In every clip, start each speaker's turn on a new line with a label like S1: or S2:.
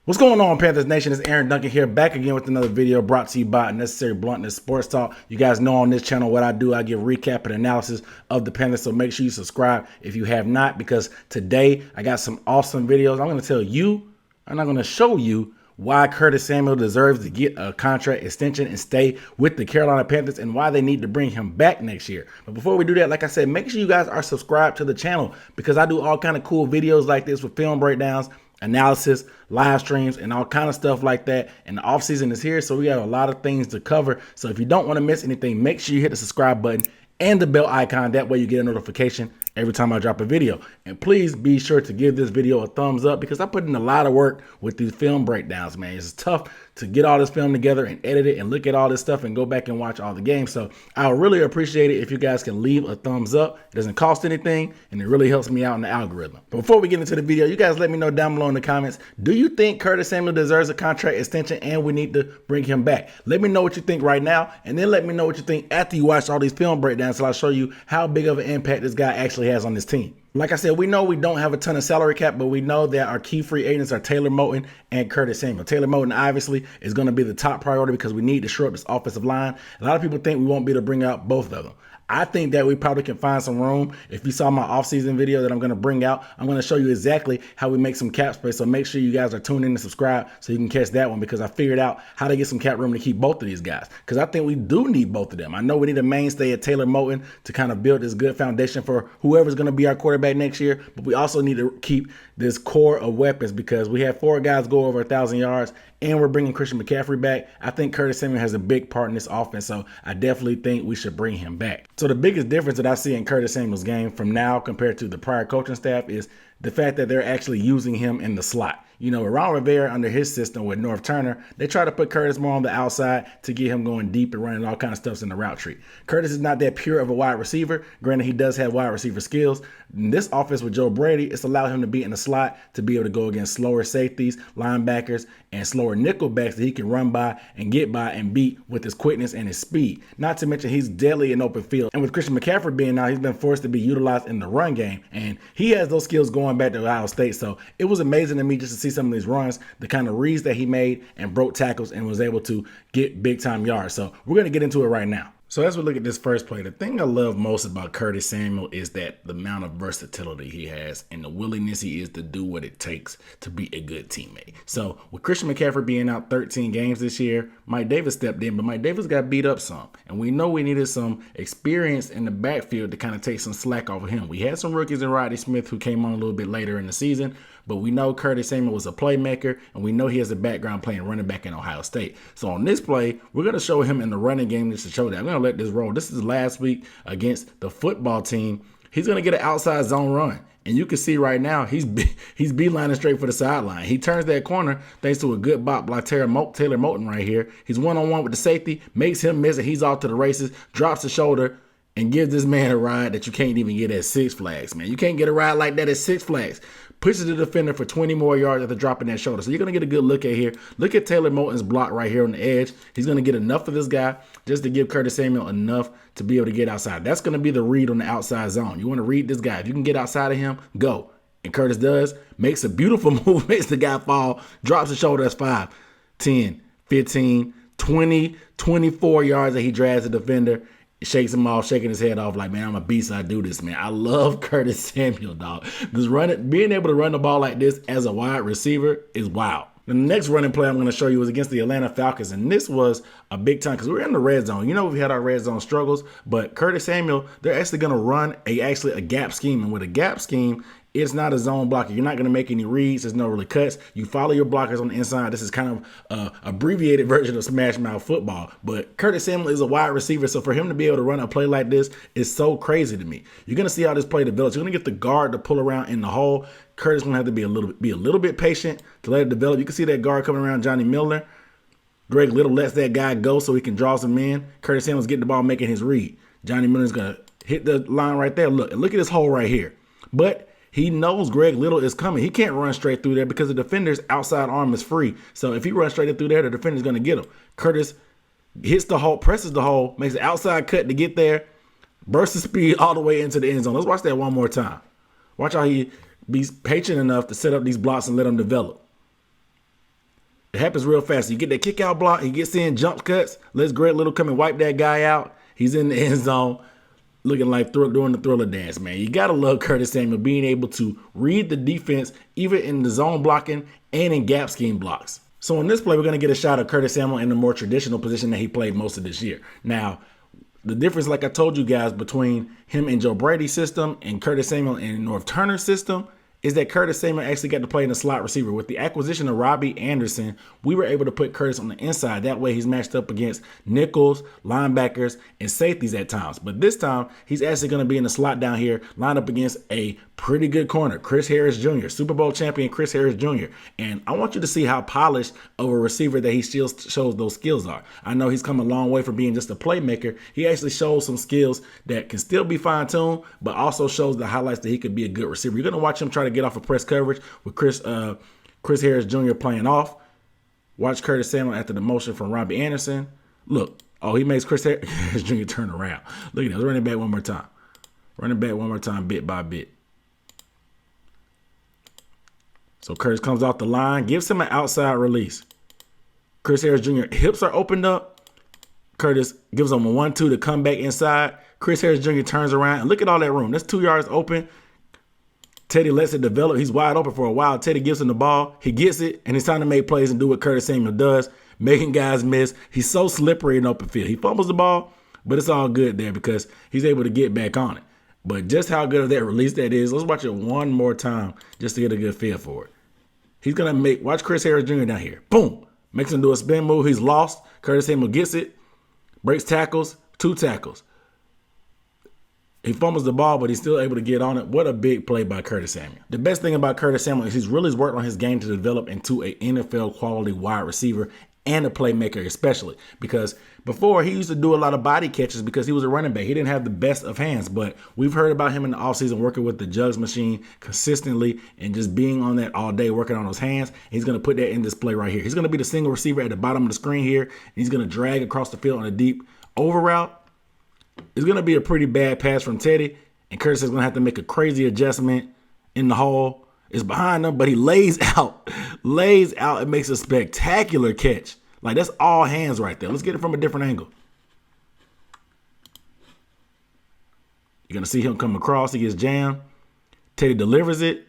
S1: What's going on, Panthers Nation? It's Aaron Duncan here, back again with another video brought to you by Necessary Bluntness Sports Talk. You guys know on this channel what I do. I give recap and analysis of the Panthers, so make sure you subscribe if you have not, because today I got some awesome videos. I'm going to tell you, I'm not going to show you why Curtis Samuel deserves to get a contract extension and stay with the Carolina Panthers and why they need to bring him back next year. But before we do that, like I said, make sure you guys are subscribed to the channel, because I do all kind of cool videos like this with film breakdowns, analysis, live streams, and all kind of stuff like that. And the off season is here, so we have a lot of things to cover. So if you don't want to miss anything, make sure you hit the subscribe button and the bell icon. That way you get a notification every time I drop a video. And please be sure to give this video a thumbs up, because I put in a lot of work with these film breakdowns, man. It's tough to get all this film together and edit it and look at all this stuff and go back and watch all the games. So I would really appreciate it if you guys can leave a thumbs up. It doesn't cost anything, and it really helps me out in the algorithm. But before we get into the video, you guys let me know down below in the comments, do you think Curtis Samuel deserves a contract extension and we need to bring him back? Let me know what you think right now, and then let me know what you think after you watch all these film breakdowns, so I'll show you how big of an impact this guy actually has on this team. Like I said, we know we don't have a ton of salary cap, but we know that our key free agents are Taylor Moton and Curtis Samuel. Taylor Moton obviously is going to be the top priority because we need to shore up this offensive line. A lot of people think we won't be able to bring out both of them. I think that we probably can find some room. If you saw my offseason video that I'm going to bring out, I'm going to show you exactly how we make some cap space. So make sure you guys are tuned in and subscribe so you can catch that one, because I figured out how to get some cap room to keep both of these guys, because I think we do need both of them. I know we need a mainstay at Taylor Moton to kind of build this good foundation for whoever's going to be our quarterback next year, but we also need to keep this core of weapons, because we have 4 guys go over 1,000 yards, and we're bringing Christian McCaffrey back. I think Curtis Samuel has a big part in this offense, so I definitely think we should bring him back. So the biggest difference that I see in Curtis Samuel's game from now compared to the prior coaching staff is the fact that they're actually using him in the slot. You know, Ron Rivera, under his system with North Turner, they try to put Curtis more on the outside to get him going deep and running all kind of stuff in the route tree. Curtis is not that pure of a wide receiver. Granted, he does have wide receiver skills. In this offense with Joe Brady, it's allowed him to be in the slot to be able to go against slower safeties, linebackers, and slower nickelbacks that he can run by and get by and beat with his quickness and his speed. Not to mention he's deadly in open field. And with Christian McCaffrey being out, he's been forced to be utilized in the run game. And he has those skills going back to Ohio State. So it was amazing to me just to see some of these runs, the kind of reads that he made and broke tackles and was able to get big time yards. So we're going to get into it right now. So as we look at this first play, the thing I love most about Curtis Samuel is that the amount of versatility he has and the willingness he is to do what it takes to be a good teammate. So with Christian McCaffrey being out 13 games this year, Mike Davis stepped in, but Mike Davis got beat up some. And we know we needed some experience in the backfield to kind of take some slack off of him. We had some rookies in Rodney Smith who came on a little bit later in the season, but we know Curtis Samuel was a playmaker, and we know he has a background playing running back in Ohio State. So on this play, we're going to show him in the running game just to show that. I'm going to let this roll. This is last week against the football team. He's going to get an outside zone run. And you can see right now, he's beelining straight for the sideline. He turns that corner thanks to a good bop by Taylor Moton right here. He's one-on-one with the safety, makes him miss it. He's off to the races, drops the shoulder, and gives this man a ride that you can't even get at Six Flags, man. You can't get a ride like that at Six Flags. Pushes the defender for 20 more yards after dropping that shoulder. So you're going to get a good look at here. Look at Taylor Moton's block right here on the edge. He's going to get enough of this guy just to give Curtis Samuel enough to be able to get outside. That's going to be the read on the outside zone. You want to read this guy. If you can get outside of him, go. And Curtis does. Makes a beautiful move. Makes the guy fall. Drops the shoulder. That's 5, 10, 15, 20, 24 yards that he drags the defender. Shakes him off, shaking his head off like, man, I'm a beast. I do this, man. I love Curtis Samuel, dog. Being able to run the ball like this as a wide receiver is wild. The next running play I'm going to show you was against the Atlanta Falcons, and this was a big time because we were in the red zone. You know, we've had our red zone struggles, but Curtis Samuel, they're actually going to run a gap scheme, and with a gap scheme, it's not a zone blocker. You're not going to make any reads. There's no really cuts. You follow your blockers on the inside. This is kind of abbreviated version of smash mouth football. But Curtis Samuel is a wide receiver, so for him to be able to run a play like this is so crazy to me. You're going to see how this play develops. You're going to get the guard to pull around in the hole. Curtis going to have to be a little bit patient to let it develop. You can see that guard coming around Johnny Miller. Greg Little lets that guy go so he can draw some in. Curtis Samuel's getting the ball, making his read. Johnny Miller's going to hit the line right there. Look at this hole right here. But he knows Greg Little is coming. He can't run straight through there because the defender's outside arm is free. So if he runs straight through there, the defender's going to get him. Curtis hits the hole, presses the hole, makes an outside cut to get there, bursts the speed all the way into the end zone. Let's watch that one more time. Watch how he be patient enough to set up these blocks and let them develop. It happens real fast. You get that kick out block. He gets in, jump cuts. Let's Greg Little come and wipe that guy out. He's in the end zone looking like doing the Thriller dance, man. You got to love Curtis Samuel being able to read the defense, even in the zone blocking and in gap scheme blocks. So in this play, we're going to get a shot of Curtis Samuel in the more traditional position that he played most of this year. Now, the difference, like I told you guys, between him and Joe Brady's system and Curtis Samuel and North Turner's system is that Curtis Samuel actually got to play in the slot receiver. With the acquisition of Robbie Anderson, we were able to put Curtis on the inside. That way he's matched up against nickels, linebackers, and safeties at times. But this time, he's actually going to be in the slot down here, lined up against a pretty good corner, Chris Harris Jr., Super Bowl champion Chris Harris Jr. And I want you to see how polished of a receiver that he still shows those skills are. I know he's come a long way from being just a playmaker. He actually shows some skills that can still be fine-tuned, but also shows the highlights that he could be a good receiver. You're going to watch him try to get off of press coverage with Chris Harris Jr. playing off. Watch Curtis Samuel after the motion from Robbie Anderson. Look, he makes Chris Harris Jr. turn around. Look at that. Let's run it back one more time. Run it back one more time, bit by bit. So Curtis comes off the line, gives him an outside release. Chris Harris Jr. hips are opened up. Curtis gives him a 1-2 to come back inside. Chris Harris Jr. turns around, and look at all that room. That's 2 yards open. Teddy lets it develop. He's wide open for a while. Teddy gives him the ball. He gets it, and it's time to make plays and do what Curtis Samuel does, making guys miss. He's so slippery in open field. He fumbles the ball, but it's all good there because he's able to get back on it. But just how good of that release that is, let's watch it one more time just to get a good feel for it. He's going to watch Chris Harris Jr. down here. Boom. Makes him do a spin move. He's lost. Curtis Samuel gets it. Breaks tackles. 2 tackles. He fumbles the ball, but he's still able to get on it. What a big play by Curtis Samuel. The best thing about Curtis Samuel is he's really worked on his game to develop into an NFL quality wide receiver and a playmaker especially, because before he used to do a lot of body catches because he was a running back. He didn't have the best of hands, but we've heard about him in the offseason working with the jugs machine consistently and just being on that all day, working on those hands. He's going to put that in this play right here. He's going to be the single receiver at the bottom of the screen here. And he's going to drag across the field on a deep over route. It's going to be a pretty bad pass from Teddy, and Curtis is going to have to make a crazy adjustment in the hole. It's behind him, but he lays out and makes a spectacular catch. Like, that's all hands right there. Let's get it from a different angle. You're going to see him come across. He gets jammed. Teddy delivers it.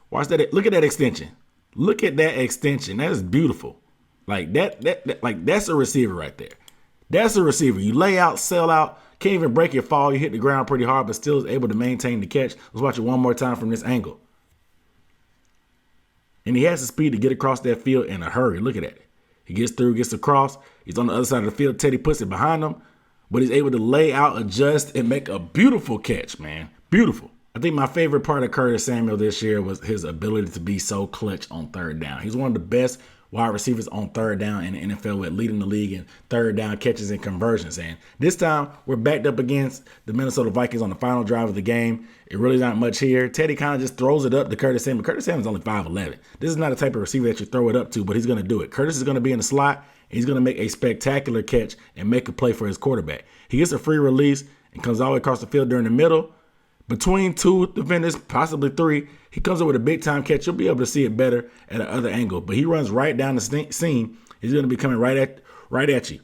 S1: Watch that. Look at that extension. Look at that extension. That is beautiful. Like, that's a receiver right there. That's a receiver. You lay out, sell out, can't even break your fall. You hit the ground pretty hard, but still is able to maintain the catch. Let's watch it one more time from this angle. And he has the speed to get across that field in a hurry. Look at that. He gets through, gets across. He's on the other side of the field. Teddy puts it behind him, but he's able to lay out, adjust, and make a beautiful catch, man. Beautiful. I think my favorite part of Curtis Samuel this year was his ability to be so clutch on third down. He's one of the best wide receivers on third down in the NFL, with leading the league in third down catches and conversions. And this time, we're backed up against the Minnesota Vikings on the final drive of the game. It really not much here. Teddy kind of just throws it up to Curtis Samuel. Curtis Samuel's only 5'11". This is not a type of receiver that you throw it up to, but he's going to do it. Curtis is going to be in the slot. He's going to make a spectacular catch and make a play for his quarterback. He gets a free release and comes all the way across the field during the middle. Between 2 defenders, possibly 3, he comes up with a big-time catch. You'll be able to see it better at another angle. But he runs right down the seam. He's going to be coming right at you.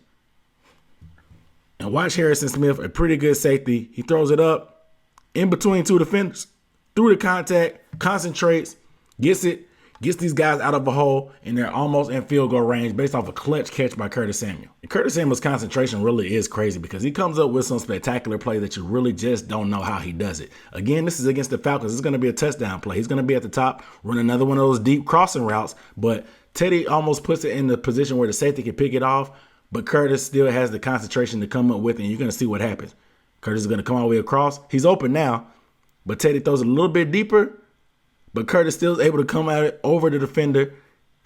S1: And watch Harrison Smith, a pretty good safety. He throws it up in between 2 defenders, through the contact, concentrates, gets it, gets these guys out of a hole, and they're almost in field goal range based off a clutch catch by Curtis Samuel. And Curtis Samuel's concentration really is crazy because he comes up with some spectacular play that you really just don't know how he does it. Again, this is against the Falcons. It's going to be a touchdown play. He's going to be at the top, run another one of those deep crossing routes, but Teddy almost puts it in the position where the safety can pick it off, but Curtis still has the concentration to come up with it, and you're going to see what happens. Curtis is going to come all the way across. He's open now, but Teddy throws it a little bit deeper, but Curtis still is able to come at it over the defender,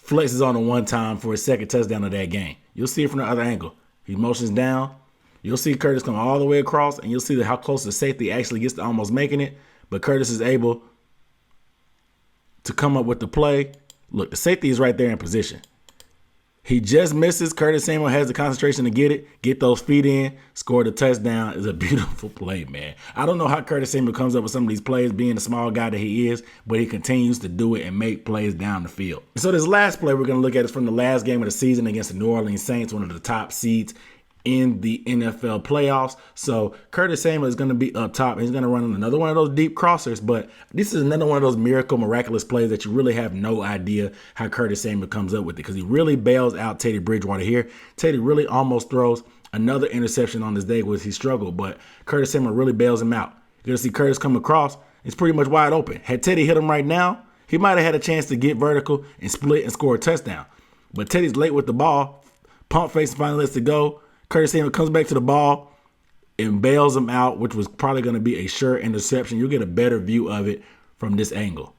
S1: flexes on him one time for his second touchdown of that game. You'll see it from the other angle. He motions down. You'll see Curtis come all the way across, and you'll see how close the safety actually gets to almost making it. But Curtis is able to come up with the play. Look, the safety is right there in position. He just misses. Curtis Samuel has the concentration to get it, get those feet in, score the touchdown. It's a beautiful play, man. I don't know how Curtis Samuel comes up with some of these plays, being the small guy that he is, but he continues to do it and make plays down the field. So this last play we're going to look at is from the last game of the season against the New Orleans Saints, one of the top seeds in the NFL playoffs. So Curtis Samuel is going to be up top. And he's going to run another one of those deep crossers, but this is another one of those miraculous plays that you really have no idea how Curtis Samuel comes up with it, because he really bails out Teddy Bridgewater here. Teddy really almost throws another interception on this day, which he struggled, but Curtis Samuel really bails him out. You're going to see Curtis come across. It's pretty much wide open. Had Teddy hit him right now, he might have had a chance to get vertical and split and score a touchdown. But Teddy's late with the ball. Pump face finally lets it go. Curtis Samuel comes back to the ball and bails him out, which was probably going to be a sure interception. You'll get a better view of it from this angle.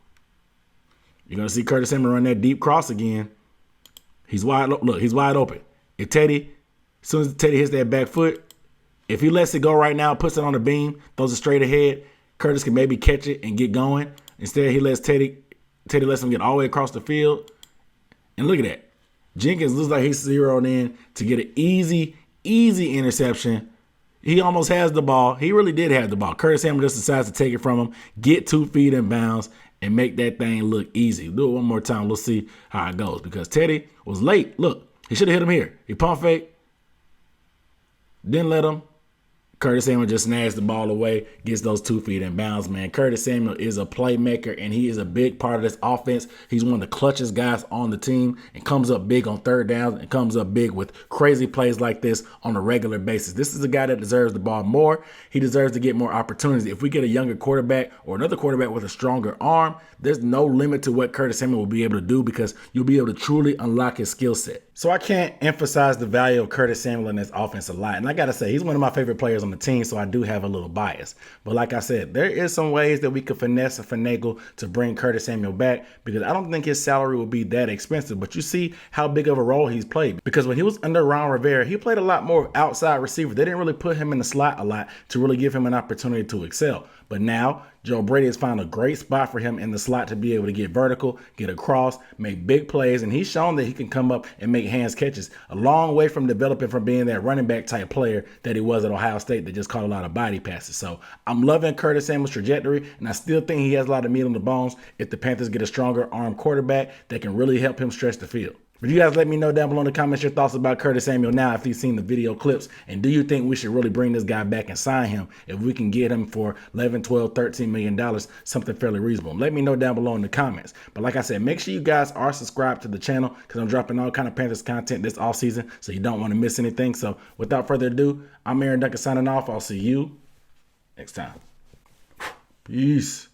S1: You're going to see Curtis Samuel run that deep cross again. He's wide. Look, he's wide open. If Teddy, as soon as Teddy hits that back foot, if he lets it go right now, puts it on the beam, throws it straight ahead, Curtis can maybe catch it and get going. Instead, he lets Teddy lets him get all the way across the field. And look at that. Jenkins looks like he's zeroed in to get an easy interception. He almost has the ball. He really did have the ball. Curtis Samuel just decides to take it from him, get 2 feet in bounds, and make that thing look easy. Do it one more time. We'll see how it goes, because Teddy was late. Look, he should have hit him here. He pump fake, didn't let him. Curtis Samuel just snags the ball away, gets those 2 feet in bounds, man. Curtis Samuel is a playmaker, and he is a big part of this offense. He's one of the clutchest guys on the team, and comes up big on third downs and comes up big with crazy plays like this on a regular basis. This is a guy that deserves the ball more. He deserves to get more opportunities. If we get a younger quarterback or another quarterback with a stronger arm, there's no limit to what Curtis Samuel will be able to do, because you'll be able to truly unlock his skill set. So I can't emphasize the value of Curtis Samuel in this offense a lot. And I got to say, he's one of my favorite players on the team, so I do have a little bias. But like I said, there is some ways that we could finesse and finagle to bring Curtis Samuel back, because I don't think his salary will be that expensive. But you see how big of a role he's played, because when he was under Ron Rivera, he played a lot more outside receiver. They didn't really put him in the slot a lot to really give him an opportunity to excel. But now Joe Brady has found a great spot for him in the slot to be able to get vertical, get across, make big plays, and he's shown that he can come up and make hands catches. A long way from developing from being that running back type player that he was at Ohio State that just caught a lot of body passes. So I'm loving Curtis Samuel's trajectory, and I still think he has a lot of meat on the bones if the Panthers get a stronger arm quarterback that can really help him stretch the field. But you guys let me know down below in the comments your thoughts about Curtis Samuel now after you've seen the video clips. And do you think we should really bring this guy back and sign him if we can get him for $11, $12, $13 million, something fairly reasonable? Let me know down below in the comments. But like I said, make sure you guys are subscribed to the channel, because I'm dropping all kind of Panthers content this off season, so you don't want to miss anything. So without further ado, I'm Aaron Duncan signing off. I'll see you next time. Peace.